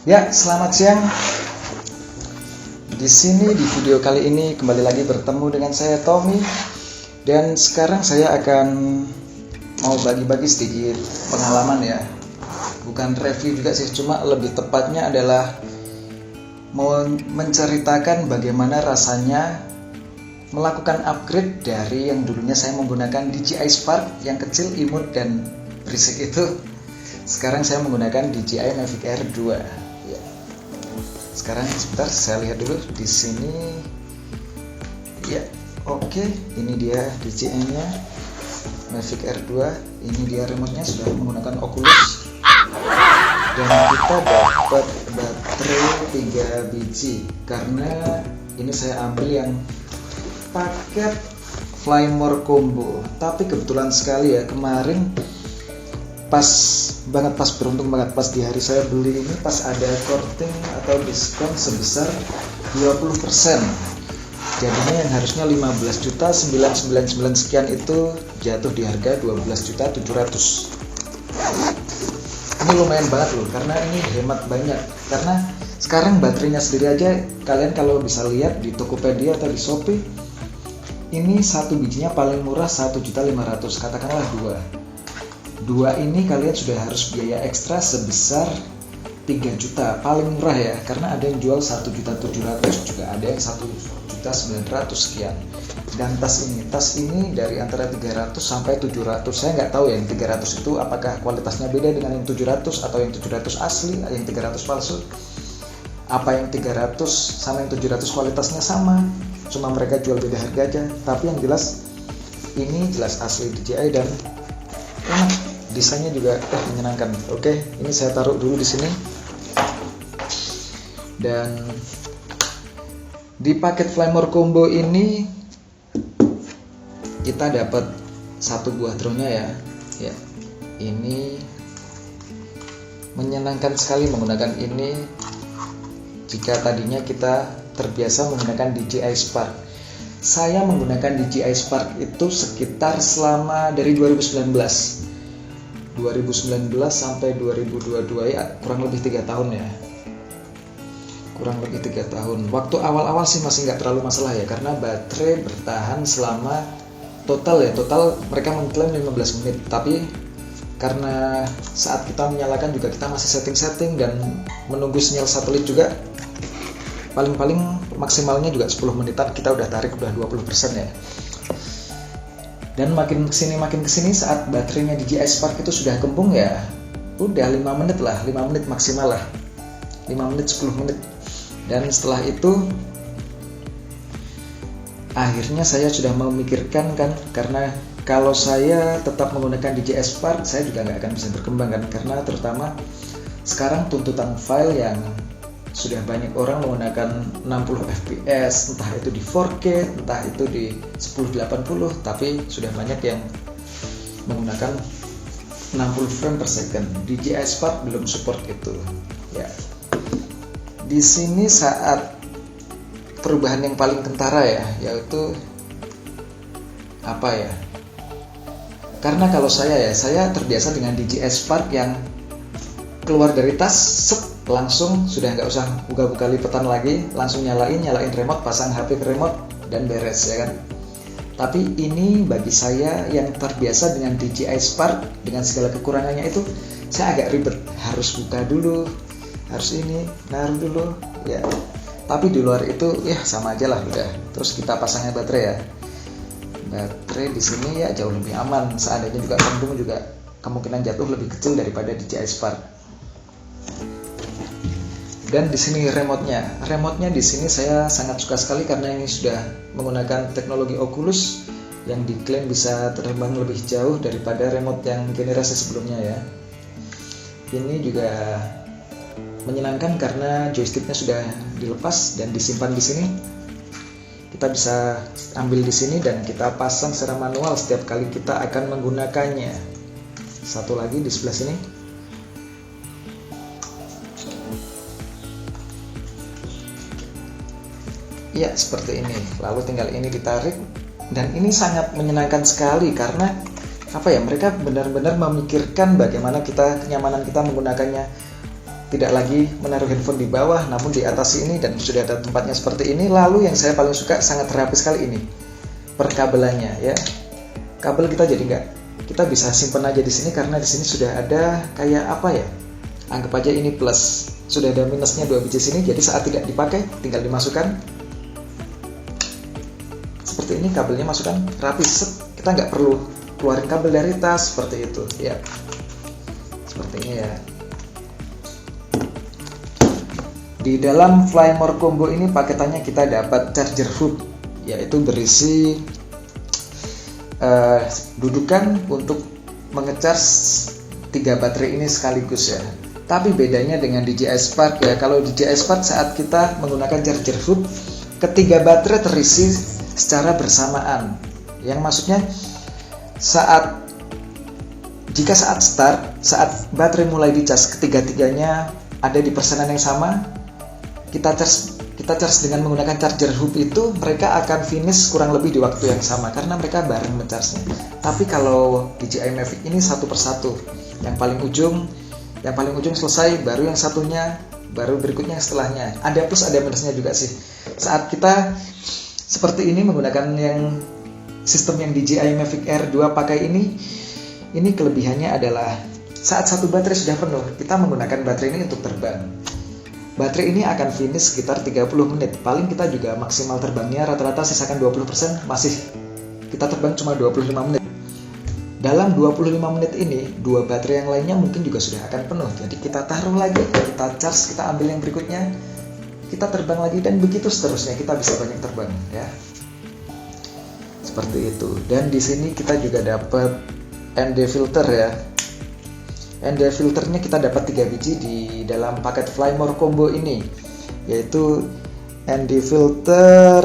Ya, selamat siang. Di sini di video kali ini kembali lagi bertemu dengan saya Tommy, dan sekarang saya akan mau bagi-bagi sedikit pengalaman ya. Bukan review juga sih, cuma lebih tepatnya adalah mau menceritakan bagaimana rasanya melakukan upgrade dari yang dulunya saya menggunakan DJI Spark yang kecil, imut dan berisik itu. Sekarang saya menggunakan DJI Mavic Air 2. Ya. Sekarang sebentar saya lihat dulu di sini. Ya, oke, ini dia DJI-nya Mavic Air 2. Ini dia remote-nya, sudah menggunakan Oculus. Dan kita dapat baterai 3 biji karena ini saya ambil yang paket Flymore Combo. Tapi kebetulan sekali ya, kemarin pas beruntung banget pas di hari saya beli ini pas ada korting atau diskon sebesar 20%. Jadinya yang harusnya 15.999 sekian itu jatuh di harga 12.700. Ini lumayan banget loh, karena ini hemat banyak. Karena sekarang baterainya sendiri aja kalian kalau bisa lihat di Tokopedia atau di Shopee, ini satu bijinya paling murah 1.500.000, katakanlah dua ini kalian sudah harus biaya ekstra sebesar 3 juta paling murah ya, karena ada yang jual 1.700.000, juga ada yang 1.900.000 sekian. Dan tas ini dari antara 300 sampai 700. Saya nggak tahu ya yang 300 itu apakah kualitasnya beda dengan yang 700 atau yang 700 asli, yang 300 palsu. Apa yang 300 sama yang 700 kualitasnya sama, cuma mereka jual beda harga aja. Tapi yang jelas ini jelas asli DJI dan enak, desainnya juga menyenangkan. Oke, ini saya taruh dulu di sini. Dan di paket Flymore Combo ini kita dapat satu buah drone-nya ya. Ya, ini menyenangkan sekali menggunakan ini. Jika tadinya kita terbiasa menggunakan DJI Spark, saya menggunakan DJI Spark itu sekitar selama dari 2019 sampai 2022 ya, kurang lebih 3 tahun ya. Kurang lebih 3 tahun. Waktu awal-awal sih masih nggak terlalu masalah ya, karena baterai bertahan selama total mereka mengklaim 15 menit. Tapi karena saat kita menyalakan juga kita masih setting dan menunggu sinyal satelit juga, paling maksimalnya juga 10 menitan kita udah tarik, udah 20% ya. Dan makin kesini saat baterainya DJI Spark itu sudah kembung ya, udah 5 menit lah, 5 menit maksimal lah, 5 menit 10 menit. Dan setelah itu akhirnya saya sudah memikirkan kan, karena kalau saya tetap menggunakan DJI Spark saya juga nggak akan bisa berkembang kan, karena terutama sekarang tuntutan file yang sudah banyak orang menggunakan 60 fps, entah itu di 4K, entah itu di 1080, tapi sudah banyak yang menggunakan 60 frame per second. DJI Spark belum support itu ya. Di sini saat perubahan yang paling kentara ya, yaitu apa ya, karena kalau saya terbiasa dengan DJI Spark yang keluar dari tas langsung sudah nggak usah buka-buka lipetan lagi, langsung nyalain remote, pasang HP ke remote dan beres ya kan. Tapi ini bagi saya yang terbiasa dengan DJI Spark dengan segala kekurangannya itu, saya agak ribet, harus buka dulu, harus ini naruh dulu ya. Tapi di luar itu ya sama aja lah udah. Terus kita pasangnya baterai ya. Baterai di sini ya jauh lebih aman. Seandainya juga kembung juga kemungkinan jatuh lebih kecil daripada DJI Spark. Dan di sini remote-nya di sini saya sangat suka sekali karena ini sudah menggunakan teknologi Oculus yang diklaim bisa terbang lebih jauh daripada remote yang generasi sebelumnya ya. Ini juga menyenangkan karena joysticknya sudah dilepas dan disimpan di sini. Kita bisa ambil di sini dan kita pasang secara manual setiap kali kita akan menggunakannya. Satu lagi di sebelah sini. Ya, seperti ini. Lalu tinggal ini ditarik, dan ini sangat menyenangkan sekali karena apa ya, mereka benar-benar memikirkan bagaimana kenyamanan kita menggunakannya. tidak lagi menaruh handphone di bawah namun di atas ini, dan sudah ada tempatnya seperti ini. Lalu yang saya paling suka, sangat rapi sekali ini perkabelannya ya. Kabel kita jadi kita bisa simpan aja di sini karena di sini sudah ada kayak apa ya, anggap aja ini plus, sudah ada minusnya 2 biji sini, jadi saat tidak dipakai tinggal dimasukkan seperti ini, kabelnya masukkan rapi, kita nggak perlu keluarin kabel dari tas seperti itu ya, seperti ini ya. Di dalam Flymore Combo ini paketannya kita dapat charger hub, yaitu berisi dudukan untuk mengecharge 3 baterai ini sekaligus ya. Tapi bedanya dengan DJI Spark ya, kalau DJI Spark saat kita menggunakan charger hub, ketiga baterai terisi secara bersamaan. Yang maksudnya jika saat start, saat baterai mulai dicas, ketiga-tiganya ada di persenan yang sama, kita charge dengan menggunakan charger hub itu, mereka akan finish kurang lebih di waktu yang sama karena mereka bareng men-charge-nya. Tapi kalau DJI Mavic ini satu persatu, yang paling ujung selesai, baru yang satunya, baru berikutnya setelahnya. Ada plus ada minusnya juga sih. Saat kita seperti ini menggunakan yang sistem yang DJI Mavic Air 2 pakai ini kelebihannya adalah saat satu baterai sudah penuh, kita menggunakan baterai ini untuk terbang. Baterai ini akan finish sekitar 30 menit. Paling kita juga maksimal terbangnya rata-rata sisakan 20%, masih kita terbang cuma 25 menit. Dalam 25 menit ini, 2 baterai yang lainnya mungkin juga sudah akan penuh. Jadi kita taruh lagi, kita charge, kita ambil yang berikutnya, kita terbang lagi, dan begitu seterusnya, kita bisa banyak terbang ya. Seperti itu. Dan di sini kita juga dapat ND filter ya. ND filternya kita dapat 3 biji di dalam paket Flymore Combo ini, yaitu ND filter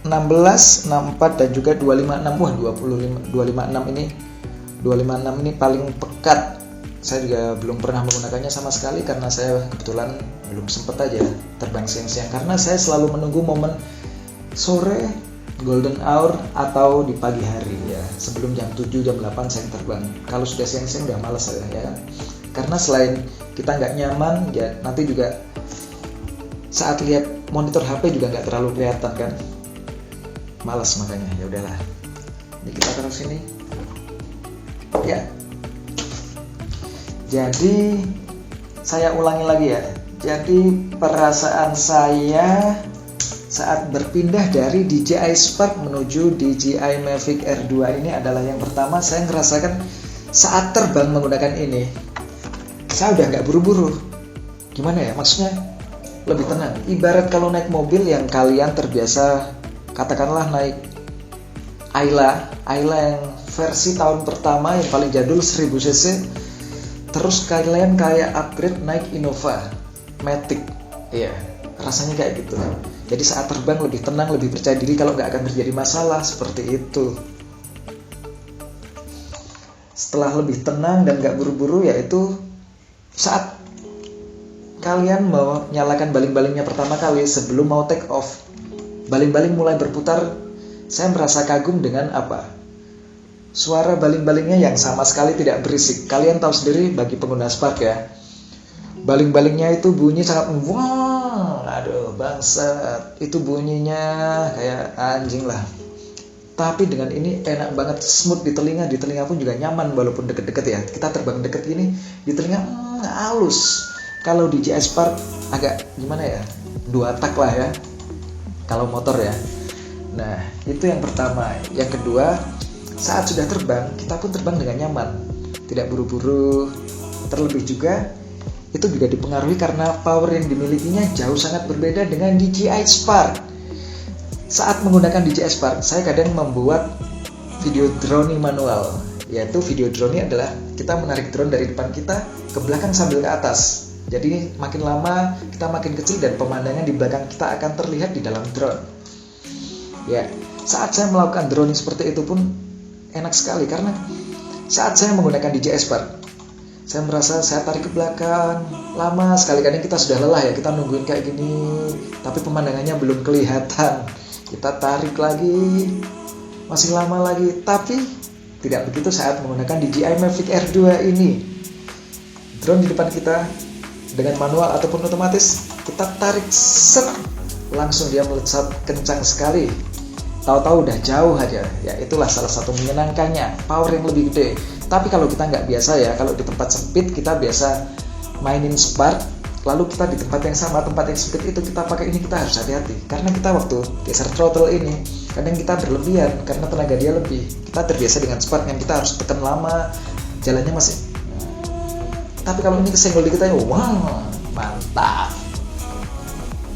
16, 64 dan juga 256. Wah, 256 ini paling pekat. Saya juga belum pernah menggunakannya sama sekali karena saya kebetulan belum sempat aja terbang siang-siang, karena saya selalu menunggu momen sore, golden hour, atau di pagi hari ya, sebelum jam 7, jam 8 saya terbang. Kalau sudah siang-siang udah males saya ya, karena selain kita nggak nyaman ya, nanti juga saat lihat monitor HP juga nggak terlalu kelihatan kan, males, makanya ya udahlah, ini kita taruh sini ya. Jadi saya ulangi lagi ya, jadi perasaan saya saat berpindah dari DJI Spark menuju DJI Mavic Air 2 ini adalah, yang pertama saya merasakan saat terbang menggunakan ini, saya udah nggak buru-buru. Gimana ya, maksudnya lebih tenang. Ibarat kalau naik mobil yang kalian terbiasa, katakanlah naik Ayla yang versi tahun pertama yang paling jadul 1000 cc, terus kalian kayak upgrade naik Innova Matic, iya, rasanya kayak gitu. Jadi saat terbang lebih tenang, lebih percaya diri kalau nggak akan terjadi masalah, seperti itu. Setelah lebih tenang dan nggak buru-buru, yaitu saat kalian mau nyalakan baling-balingnya pertama kali sebelum mau take off, baling-baling mulai berputar, saya merasa kagum dengan apa? Suara baling-balingnya yang sama sekali tidak berisik. Kalian tahu sendiri bagi pengguna Spark ya, baling-balingnya itu bunyi sangat wah, aduh bangsat, itu bunyinya kayak anjing lah. Tapi dengan ini enak banget, smooth di telinga pun juga nyaman walaupun deket-deket ya. Kita terbang deket gini, di telinga halus. Kalau DJI Spark agak gimana ya, 2 tak lah ya kalau motor ya. Nah itu yang pertama. Yang kedua, saat sudah terbang, kita pun terbang dengan nyaman, tidak buru-buru. Terlebih juga itu juga dipengaruhi karena power yang dimilikinya jauh sangat berbeda dengan DJI Spark. Saat menggunakan DJI Spark, saya kadang membuat video drone manual, yaitu video drone adalah kita menarik drone dari depan kita ke belakang sambil ke atas. Jadi makin lama kita makin kecil dan pemandangan di belakang kita akan terlihat di dalam drone. Ya, saat saya melakukan drone seperti itu pun enak sekali, karena saat saya menggunakan DJI Spark, saya merasa saya tarik ke belakang lama sekali. Kadang kita sudah lelah ya, kita nungguin kayak gini tapi pemandangannya belum kelihatan, kita tarik lagi masih lama lagi. Tapi tidak begitu saat menggunakan DJI Mavic Air 2 ini. Drone di depan kita dengan manual ataupun otomatis, kita tarik set, langsung dia melesat kencang sekali. Tahu-tahu udah jauh aja. Ya itulah salah satu menyenangkannya, power yang lebih gede. Tapi kalau kita nggak biasa ya, kalau di tempat sempit kita biasa mainin spark, lalu kita di tempat yang sama, tempat yang sempit itu kita pakai ini, kita harus hati-hati. Karena kita waktu geser throttle ini, kadang kita berlebihan karena tenaga dia lebih. Kita terbiasa dengan spark yang kita harus tekan lama, jalannya masih. Tapi kalau ini kesenggol dikit aja, wow, mantap.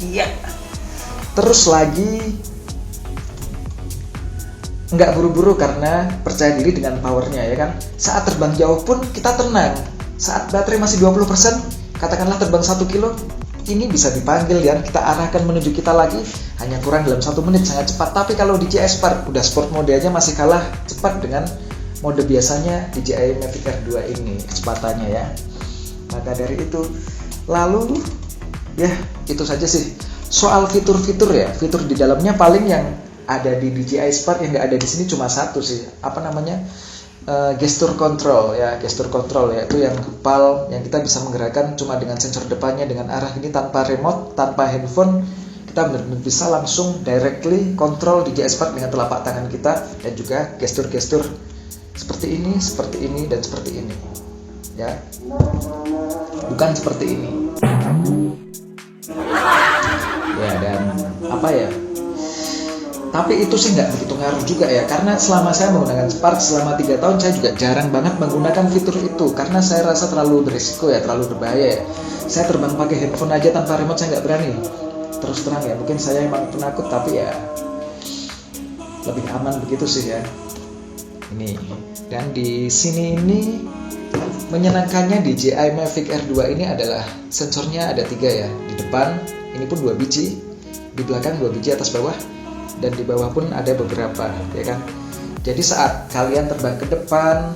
Iya. Terus lagi, nggak buru-buru karena percaya diri dengan powernya ya kan. Saat terbang jauh pun kita tenang. Saat baterai masih 20%, katakanlah terbang 1 kilo, ini bisa dipanggil dan kita arahkan menuju kita lagi, hanya kurang dalam 1 menit, sangat cepat. Tapi kalau DJI Spark udah sport mode aja masih kalah cepat dengan mode biasanya DJI Mavic Air 2 ini kecepatannya ya. Maka dari itu, lalu ya itu saja sih. Soal fitur-fitur ya, fitur di dalamnya paling yang ada di DJI Spark yang nggak ada di sini cuma satu sih. Apa namanya? Gesture control ya, gesture control ya, itu yang kepal yang kita bisa menggerakkan cuma dengan sensor depannya dengan arah ini, tanpa remote, tanpa handphone. Kita benar-benar bisa langsung directly control DJI Spark dengan telapak tangan kita, dan juga gestur-gestur seperti ini, dan seperti ini ya, bukan seperti ini ya. Dan apa ya, tapi itu sih nggak begitu ngaruh juga ya, karena selama saya menggunakan Spark selama 3 tahun, saya juga jarang banget menggunakan fitur itu karena saya rasa terlalu berisiko ya, terlalu berbahaya ya. Saya terbang pakai handphone aja tanpa remote saya nggak berani, terus terang ya. Mungkin saya emang penakut, tapi ya lebih aman begitu sih ya. Ini, dan di sini ini menyenangkannya DJI Mavic Air 2 ini adalah sensornya ada 3 ya. Di depan ini pun 2 biji, di belakang 2 biji atas bawah, dan di bawah pun ada beberapa ya kan. Jadi saat kalian terbang ke depan,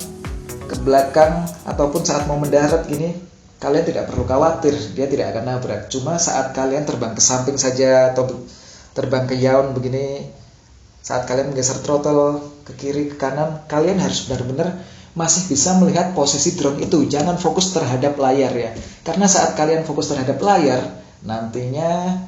ke belakang, ataupun saat mau mendarat gini, kalian tidak perlu khawatir dia tidak akan nabrak. Cuma saat kalian terbang ke samping saja atau terbang ke yaun begini, saat kalian menggeser throttle ke kiri ke kanan, kalian harus benar-benar masih bisa melihat posisi drone itu. Jangan fokus terhadap layar ya, karena saat kalian fokus terhadap layar nantinya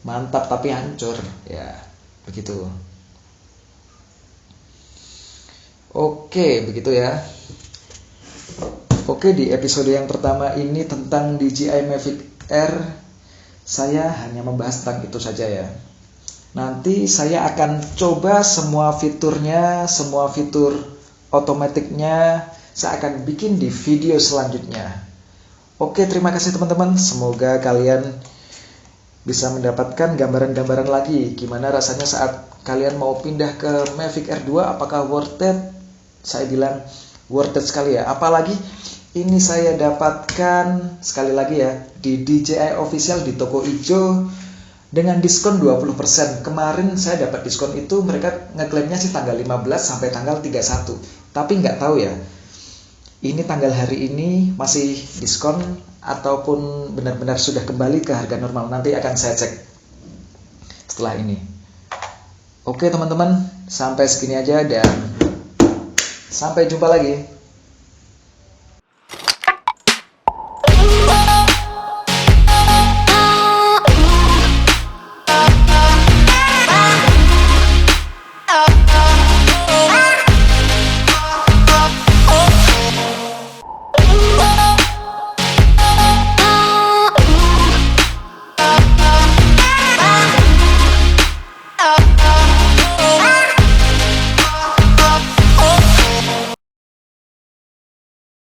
mantap tapi hancur ya, begitu. Oke, begitu ya. Oke, di episode yang pertama ini tentang DJI Mavic Air, saya hanya membahas tentang itu saja ya. Nanti saya akan coba semua fiturnya, semua fitur otomatiknya saya akan bikin di video selanjutnya. Oke, terima kasih teman-teman. Semoga kalian bisa mendapatkan gambaran-gambaran lagi gimana rasanya saat kalian mau pindah ke Mavic Air 2, apakah worth it? Saya bilang worth it sekali ya. Apalagi ini saya dapatkan sekali lagi ya di DJI Official di toko hijau dengan diskon 20%. Kemarin saya dapat diskon itu, mereka ngeklaimnya sih tanggal 15 sampai tanggal 31. Tapi nggak tahu ya, ini tanggal hari ini masih diskon ataupun benar-benar sudah kembali ke harga normal. Nanti akan saya cek setelah ini. Oke teman-teman, sampai segini aja dan sampai jumpa lagi.